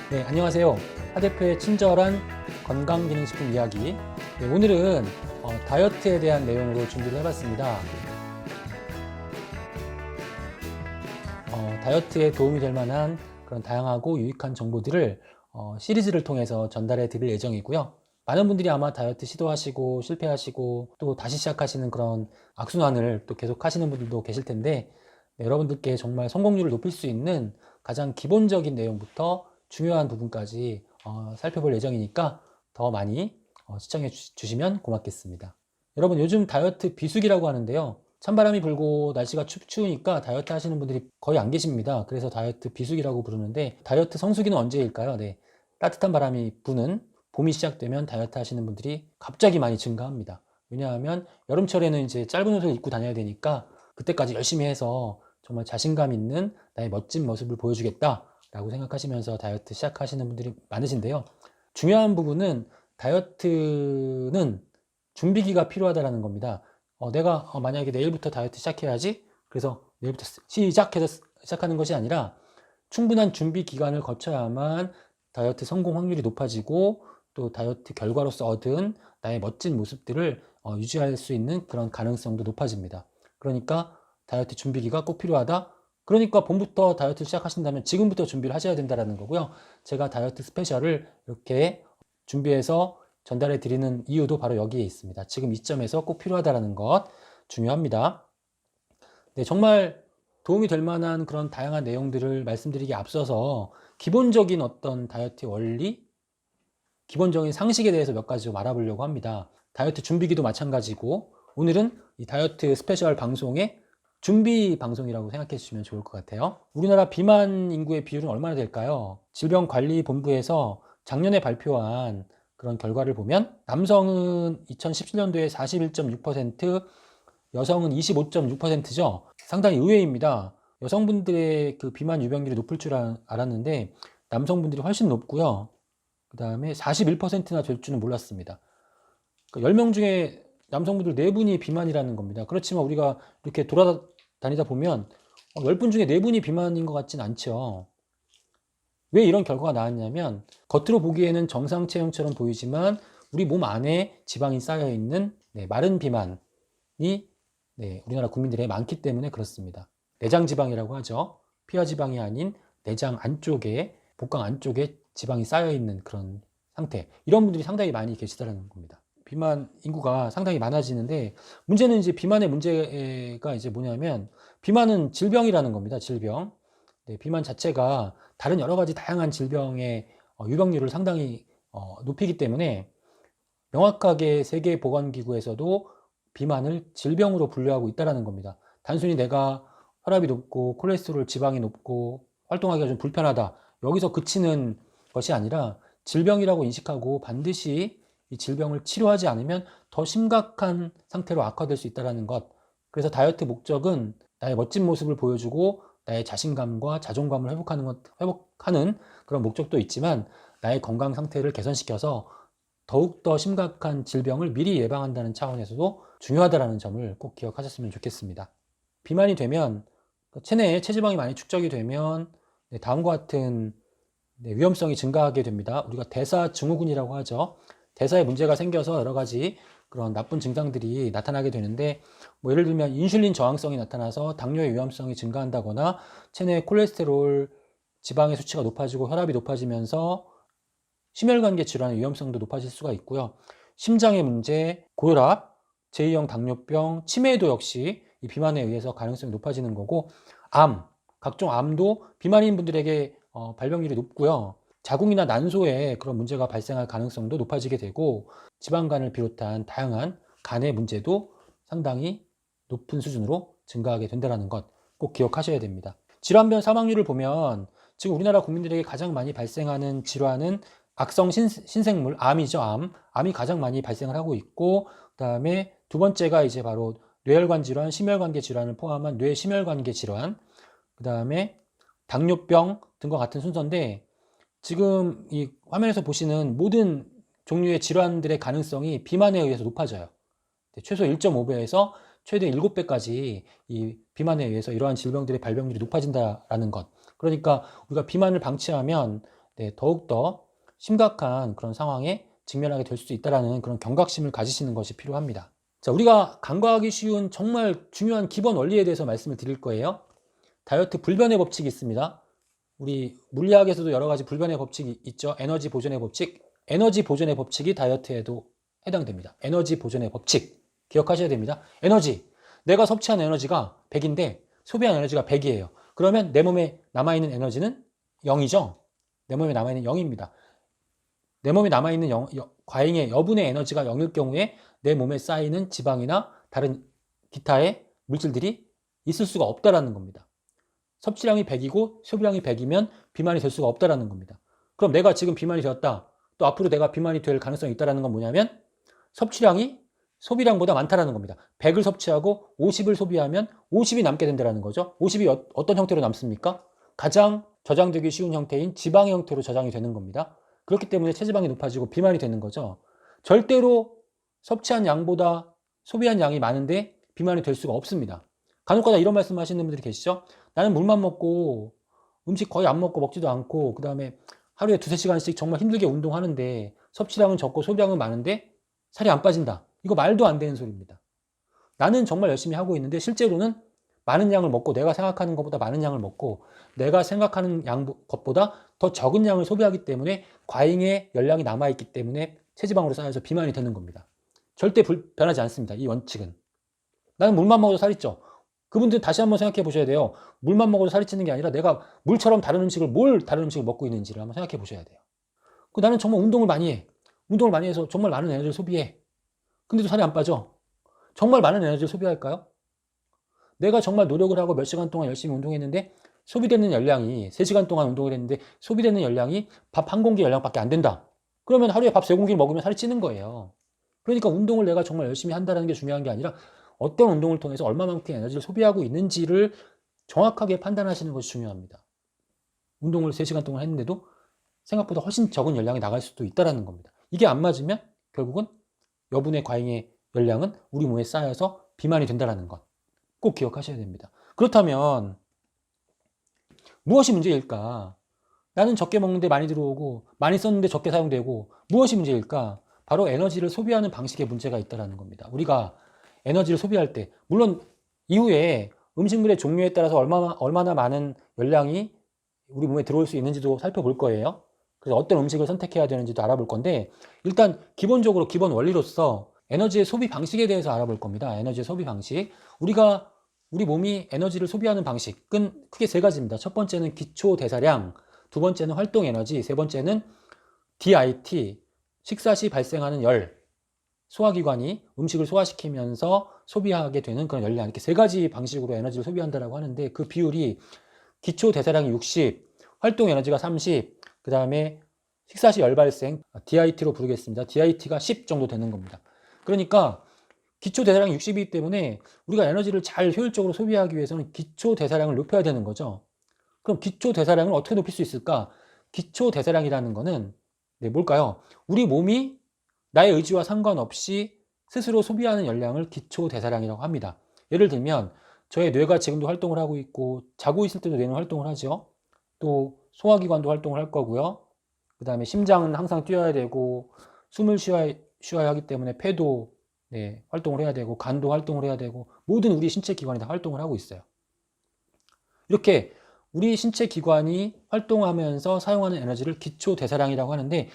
네, 안녕하세요. 하 대표의 친절한 건강기능식품 이야기. 네, 오늘은 다이어트에 대한 내용으로 준비를 해봤습니다. 다이어트에 도움이 될 만한 그런 다양하고 유익한 정보들을 시리즈를 통해서 전달해 드릴 예정이고요. 많은 분들이 아마 다이어트 시도하시고 실패하시고 또 다시 시작하시는 그런 악순환을 또 계속 하시는 분들도 계실 텐데, 네, 여러분들께 정말 성공률을 높일 수 있는 가장 기본적인 내용부터 중요한 부분까지 살펴볼 예정이니까 더 많이 시청해 주시면 고맙겠습니다. 여러분, 요즘 다이어트 비수기라고 하는데요. 찬바람이 불고 날씨가 추우니까 다이어트 하시는 분들이 거의 안 계십니다. 그래서 다이어트 비수기라고 부르는데, 다이어트 성수기는 언제일까요? 네, 따뜻한 바람이 부는 봄이 시작되면 다이어트 하시는 분들이 갑자기 많이 증가합니다. 왜냐하면 여름철에는 이제 짧은 옷을 입고 다녀야 되니까 그때까지 열심히 해서 정말 자신감 있는 나의 멋진 모습을 보여주겠다라고 생각하시면서 다이어트 시작하시는 분들이 많으신데요. 중요한 부분은 다이어트는 준비기가 필요하다는 겁니다. 내가 만약에 내일부터 다이어트 시작해야지, 그래서 내일부터 시작해서 시작하는 것이 아니라 충분한 준비 기간을 거쳐야만 다이어트 성공 확률이 높아지고 또 다이어트 결과로서 얻은 나의 멋진 모습들을 유지할 수 있는 그런 가능성도 높아집니다. 그러니까 다이어트 준비기가 꼭 필요하다. 그러니까 봄부터 다이어트 시작하신다면 지금부터 준비를 하셔야 된다는 거고요. 제가 다이어트 스페셜을 이렇게 준비해서 전달해 드리는 이유도 바로 여기에 있습니다. 지금 이 점에서 꼭 필요하다는 것 중요합니다. 네, 정말 도움이 될 만한 그런 다양한 내용들을 말씀드리기 앞서서 기본적인 어떤 다이어트 원리, 기본적인 상식에 대해서 몇 가지 좀 알아보려고 합니다. 다이어트 준비기도 마찬가지고, 오늘은 이 다이어트 스페셜 방송의 준비 방송이라고 생각해 주시면 좋을 것 같아요. 우리나라 비만 인구의 비율은 얼마나 될까요? 질병관리본부에서 작년에 발표한 그런 결과를 보면 남성은 2017년도에 41.6%, 여성은 25.6%죠. 상당히 의외입니다. 여성분들의 그 비만 유병률이 높을 줄 알았는데 남성분들이 훨씬 높고요. 그 다음에 41%나 될 줄은 몰랐습니다. 그러니까 10명 중에 남성분들 4분이 비만이라는 겁니다. 그렇지만 우리가 이렇게 돌아다니다 보면 10분 중에 4분이 비만인 것 같진 않죠. 왜 이런 결과가 나왔냐면, 겉으로 보기에는 정상 체형처럼 보이지만 우리 몸 안에 지방이 쌓여 있는 마른 비만이 우리나라 국민들에 많기 때문에 그렇습니다. 내장 지방이라고 하죠. 피하 지방이 아닌 내장 안쪽에, 복강 안쪽에 지방이 쌓여 있는 그런 상태. 이런 분들이 상당히 많이 계시다는 겁니다. 비만 인구가 상당히 많아지는데, 문제는 이제 비만의 문제가 이제 뭐냐면, 비만은 질병이라는 겁니다. 질병. 비만 자체가 다른 여러 가지 다양한 질병의 유병률을 상당히 높이기 때문에 명확하게 세계보건기구에서도 비만을 질병으로 분류하고 있다는 겁니다. 단순히 내가 혈압이 높고 콜레스테롤 지방이 높고 활동하기가 좀 불편하다, 여기서 그치는 것이 아니라 질병이라고 인식하고 반드시 이 질병을 치료하지 않으면 더 심각한 상태로 악화될 수 있다는 것. 그래서 다이어트 목적은 나의 멋진 모습을 보여주고 나의 자신감과 자존감을 회복하는 그런 목적도 있지만, 나의 건강 상태를 개선시켜서 더욱더 심각한 질병을 미리 예방한다는 차원에서도 중요하다는 점을 꼭 기억하셨으면 좋겠습니다. 비만이 되면, 체내에 체지방이 많이 축적이 되면 다음과 같은 위험성이 증가하게 됩니다. 우리가 대사증후군이라고 하죠. 대사에 문제가 생겨서 여러 가지 그런 나쁜 증상들이 나타나게 되는데, 예를 들면 인슐린 저항성이 나타나서 당뇨의 위험성이 증가한다거나, 체내 콜레스테롤 지방의 수치가 높아지고 혈압이 높아지면서 심혈관계 질환의 위험성도 높아질 수가 있고요. 심장의 문제, 고혈압, 제2형 당뇨병, 치매도 역시 이 비만에 의해서 가능성이 높아지는 거고, 각종 암도 비만인 분들에게 발병률이 높고요. 자궁이나 난소에 그런 문제가 발생할 가능성도 높아지게 되고, 지방간을 비롯한 다양한 간의 문제도 상당히 높은 수준으로 증가하게 된다는 것 꼭 기억하셔야 됩니다. 질환별 사망률을 보면 지금 우리나라 국민들에게 가장 많이 발생하는 질환은 악성 신생물, 암이죠. 암이 가장 많이 발생을 하고 있고, 그 다음에 두 번째가 이제 바로 뇌혈관 질환, 심혈관계 질환을 포함한 뇌심혈관계 질환, 그 다음에 당뇨병 등과 같은 순서인데, 지금 이 화면에서 보시는 모든 종류의 질환들의 가능성이 비만에 의해서 높아져요. 최소 1.5배에서 최대 7배까지 이 비만에 의해서 이러한 질병들의 발병률이 높아진다라는 것. 그러니까 우리가 비만을 방치하면 더욱더 심각한 그런 상황에 직면하게 될 수도 있다는 그런 경각심을 가지시는 것이 필요합니다. 자, 우리가 간과하기 쉬운 정말 중요한 기본 원리에 대해서 말씀을 드릴 거예요. 다이어트 불변의 법칙이 있습니다. 우리 물리학에서도 여러 가지 불변의 법칙이 있죠. 에너지 보존의 법칙. 에너지 보존의 법칙이 다이어트에도 해당됩니다. 에너지 보존의 법칙. 기억하셔야 됩니다. 에너지. 내가 섭취한 에너지가 100인데 소비한 에너지가 100이에요. 그러면 내 몸에 남아있는 에너지는 0이죠. 내 몸에 남아있는 0입니다. 내 몸에 남아있는 과잉의 여분의 에너지가 0일 경우에 내 몸에 쌓이는 지방이나 다른 기타의 물질들이 있을 수가 없다라는 겁니다. 섭취량이 100이고 소비량이 100이면 비만이 될 수가 없다라는 겁니다. 그럼 내가 지금 비만이 되었다. 또 앞으로 내가 비만이 될 가능성이 있다는 건 뭐냐면 섭취량이 소비량보다 많다라는 겁니다. 100을 섭취하고 50을 소비하면 50이 남게 된다는 거죠. 50이 어떤 형태로 남습니까? 가장 저장되기 쉬운 형태인 지방의 형태로 저장이 되는 겁니다. 그렇기 때문에 체지방이 높아지고 비만이 되는 거죠. 절대로 섭취한 양보다 소비한 양이 많은데 비만이 될 수가 없습니다. 간혹가다 이런 말씀 하시는 분들이 계시죠? 나는 물만 먹고 음식 거의 안 먹고 먹지도 않고 그 다음에 하루에 2-3시간씩 정말 힘들게 운동하는데 섭취량은 적고 소비량은 많은데 살이 안 빠진다. 이거 말도 안 되는 소리입니다. 나는 정말 열심히 하고 있는데 실제로는 많은 양을 먹고 내가 생각하는 것보다 많은 양을 먹고 내가 생각하는 것보다 더 적은 양을 소비하기 때문에 과잉의 열량이 남아있기 때문에 체지방으로 쌓여서 비만이 되는 겁니다. 절대 변하지 않습니다. 이 원칙은. 나는 물만 먹어도 살이 쪄. 그분들은 다시 한번 생각해 보셔야 돼요. 물만 먹어도 살이 찌는 게 아니라 내가 물처럼 다른 음식을 먹고 있는지를 한번 생각해 보셔야 돼요. 나는 정말 운동을 많이 해. 운동을 많이 해서 정말 많은 에너지를 소비해. 근데도 살이 안 빠져. 정말 많은 에너지를 소비할까요? 내가 정말 노력을 하고 몇 시간 동안 열심히 운동했는데 소비되는 열량이 3시간 동안 운동을 했는데 소비되는 열량이 밥 한 공기 열량밖에 안 된다. 그러면 하루에 밥 3공기를 먹으면 살이 찌는 거예요. 그러니까 운동을 내가 정말 열심히 한다는 게 중요한 게 아니라 어떤 운동을 통해서 얼마만큼 에너지를 소비하고 있는지를 정확하게 판단하시는 것이 중요합니다. 운동을 3시간 동안 했는데도 생각보다 훨씬 적은 열량이 나갈 수도 있다는 겁니다. 이게 안 맞으면 결국은 여분의 과잉의 열량은 우리 몸에 쌓여서 비만이 된다는 것 꼭 기억하셔야 됩니다. 그렇다면 무엇이 문제일까? 나는 적게 먹는데 많이 들어오고 많이 썼는데 적게 사용되고 무엇이 문제일까? 바로 에너지를 소비하는 방식에 문제가 있다는 겁니다. 우리가 에너지를 소비할 때 물론 이후에 음식물의 종류에 따라서 얼마나 많은 열량이 우리 몸에 들어올 수 있는지도 살펴볼 거예요. 그래서 어떤 음식을 선택해야 되는지도 알아볼 건데 일단 기본적으로 기본 원리로서 에너지의 소비 방식에 대해서 알아볼 겁니다. 에너지의 소비 방식. 우리 몸이 에너지를 소비하는 방식은 크게 3가지입니다. 첫 번째는 기초 대사량, 두 번째는 활동 에너지, 세 번째는 DIT, 식사 시 발생하는 열. 소화기관이 음식을 소화시키면서 소비하게 되는 그런 열량. 이렇게 3가지 방식으로 에너지를 소비한다고 하는데 그 비율이 기초 대사량이 60, 활동 에너지가 30, 그 다음에 식사 시 열 발생, DIT로 부르겠습니다. DIT가 10 정도 되는 겁니다. 그러니까 기초 대사량이 60이기 때문에 우리가 에너지를 잘 효율적으로 소비하기 위해서는 기초 대사량을 높여야 되는 거죠. 그럼 기초 대사량을 어떻게 높일 수 있을까? 기초 대사량이라는 거는 뭘까요? 우리 몸이 나의 의지와 상관없이 스스로 소비하는 열량을 기초 대사량이라고 합니다. 예를 들면 저의 뇌가 지금도 활동을 하고 있고 자고 있을 때도 뇌는 활동을 하죠. 또 소화기관도 활동을 할 거고요. 그 다음에 심장은 항상 뛰어야 되고 숨을 쉬어야 하기 때문에 폐도 활동을 해야 되고 간도 활동을 해야 되고 모든 우리 신체 기관이 다 활동을 하고 있어요. 이렇게 우리 신체 기관이 활동하면서 사용하는 에너지를 기초 대사량이라고 하는데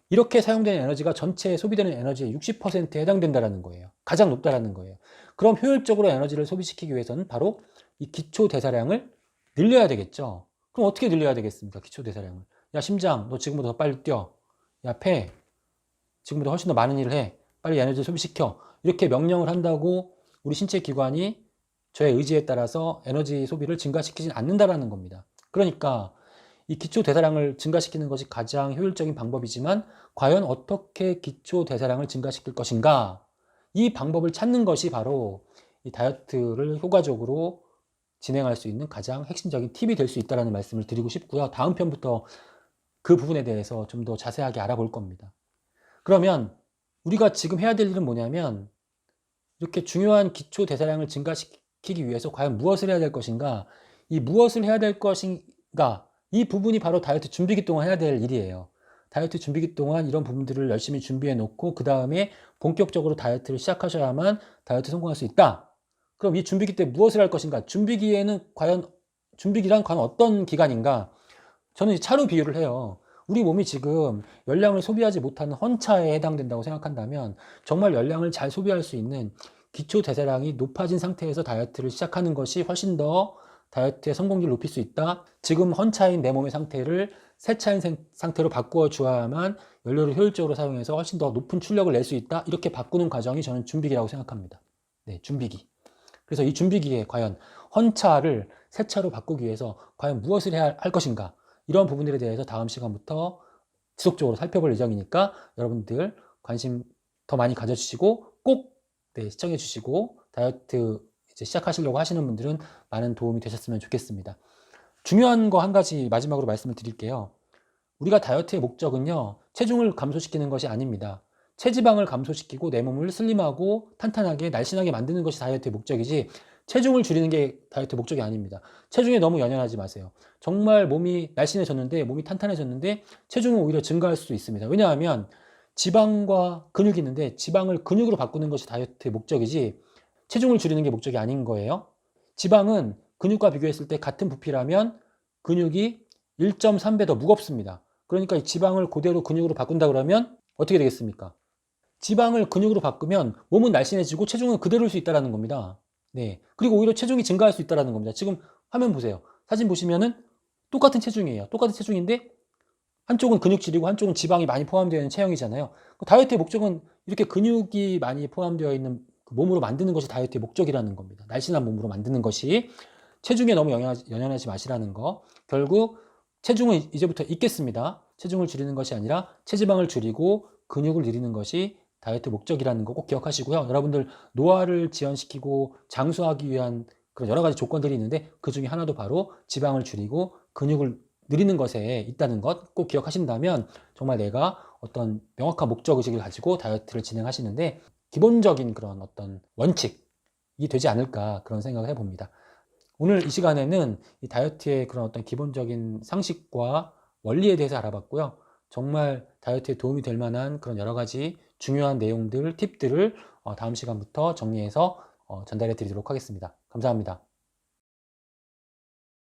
이렇게 사용되는 에너지가 전체에 소비되는 에너지의 60%에 해당된다는 거예요. 가장 높다는 거예요. 그럼 효율적으로 에너지를 소비시키기 위해서는 바로 이 기초 대사량을 늘려야 되겠죠. 그럼 어떻게 늘려야 되겠습니까? 기초 대사량을. 야 심장 너 지금보다 더 빨리 뛰어. 야 폐 지금보다 훨씬 더 많은 일을 해. 빨리 에너지를 소비시켜. 이렇게 명령을 한다고 우리 신체 기관이 저의 의지에 따라서 에너지 소비를 증가시키진 않는다라는 겁니다. 그러니까 이 기초 대사량을 증가시키는 것이 가장 효율적인 방법이지만 과연 어떻게 기초 대사량을 증가시킬 것인가? 이 방법을 찾는 것이 바로 이 다이어트를 효과적으로 진행할 수 있는 가장 핵심적인 팁이 될 수 있다는 말씀을 드리고 싶고요. 다음 편부터 그 부분에 대해서 좀 더 자세하게 알아볼 겁니다. 그러면 우리가 지금 해야 될 일은 뭐냐면 이렇게 중요한 기초 대사량을 증가시키기 위해서 과연 무엇을 해야 될 것인가? 이 무엇을 해야 될 것인가? 이 부분이 바로 다이어트 준비기 동안 해야 될 일이에요. 다이어트 준비기 동안 이런 부분들을 열심히 준비해 놓고 그 다음에 본격적으로 다이어트를 시작하셔야만 다이어트 성공할 수 있다. 그럼 이 준비기 때 무엇을 할 것인가? 준비기란 과연 어떤 기간인가? 저는 차로 비유를 해요. 우리 몸이 지금 열량을 소비하지 못하는 헌차에 해당된다고 생각한다면 정말 열량을 잘 소비할 수 있는 기초 대사량이 높아진 상태에서 다이어트를 시작하는 것이 훨씬 더 다이어트의 성공률을 높일 수 있다. 지금 헌차인 내 몸의 상태를 세차인 상태로 바꾸어 주어야만 연료를 효율적으로 사용해서 훨씬 더 높은 출력을 낼 수 있다. 이렇게 바꾸는 과정이 저는 준비기라고 생각합니다. 네, 준비기. 그래서 이 준비기에 과연 헌차를 세차로 바꾸기 위해서 과연 무엇을 해야 할 것인가? 이런 부분들에 대해서 다음 시간부터 지속적으로 살펴볼 예정이니까 여러분들 관심 더 많이 가져주시고 꼭 시청해 주시고 다이어트 이제 시작하시려고 하시는 분들은 많은 도움이 되셨으면 좋겠습니다. 중요한 거 한 가지 마지막으로 말씀을 드릴게요. 우리가 다이어트의 목적은요, 체중을 감소시키는 것이 아닙니다. 체지방을 감소시키고 내 몸을 슬림하고 탄탄하게 날씬하게 만드는 것이 다이어트의 목적이지 체중을 줄이는 게 다이어트 목적이 아닙니다. 체중에 너무 연연하지 마세요. 정말 몸이 날씬해졌는데 몸이 탄탄해졌는데 체중은 오히려 증가할 수도 있습니다. 왜냐하면 지방과 근육이 있는데 지방을 근육으로 바꾸는 것이 다이어트의 목적이지 체중을 줄이는 게 목적이 아닌 거예요. 지방은 근육과 비교했을 때 같은 부피라면 근육이 1.3배 더 무겁습니다. 그러니까 이 지방을 그대로 근육으로 바꾼다 그러면 어떻게 되겠습니까? 지방을 근육으로 바꾸면 몸은 날씬해지고 체중은 그대로일 수 있다는 겁니다. 네. 그리고 오히려 체중이 증가할 수 있다는 겁니다. 지금 화면 보세요. 사진 보시면은 똑같은 체중이에요. 똑같은 체중인데 한쪽은 근육질이고 한쪽은 지방이 많이 포함되어 있는 체형이잖아요. 다이어트의 목적은 이렇게 근육이 많이 포함되어 있는 몸으로 만드는 것이 다이어트의 목적이라는 겁니다. 날씬한 몸으로 만드는 것이. 체중에 너무 연연하지 마시라는 거. 결국 체중은 이제부터 있겠습니다. 체중을 줄이는 것이 아니라 체지방을 줄이고 근육을 늘리는 것이 다이어트 목적이라는 거 꼭 기억하시고요. 여러분들 노화를 지연시키고 장수하기 위한 그런 여러 가지 조건들이 있는데 그 중에 하나도 바로 지방을 줄이고 근육을 늘리는 것에 있다는 것 꼭 기억하신다면 정말 내가 어떤 명확한 목적의식을 가지고 다이어트를 진행하시는데 기본적인 그런 어떤 원칙이 되지 않을까 그런 생각을 해봅니다. 오늘 이 시간에는 이 다이어트의 그런 어떤 기본적인 상식과 원리에 대해서 알아봤고요. 정말 다이어트에 도움이 될 만한 그런 여러 가지 중요한 내용들, 팁들을 다음 시간부터 정리해서 전달해 드리도록 하겠습니다. 감사합니다.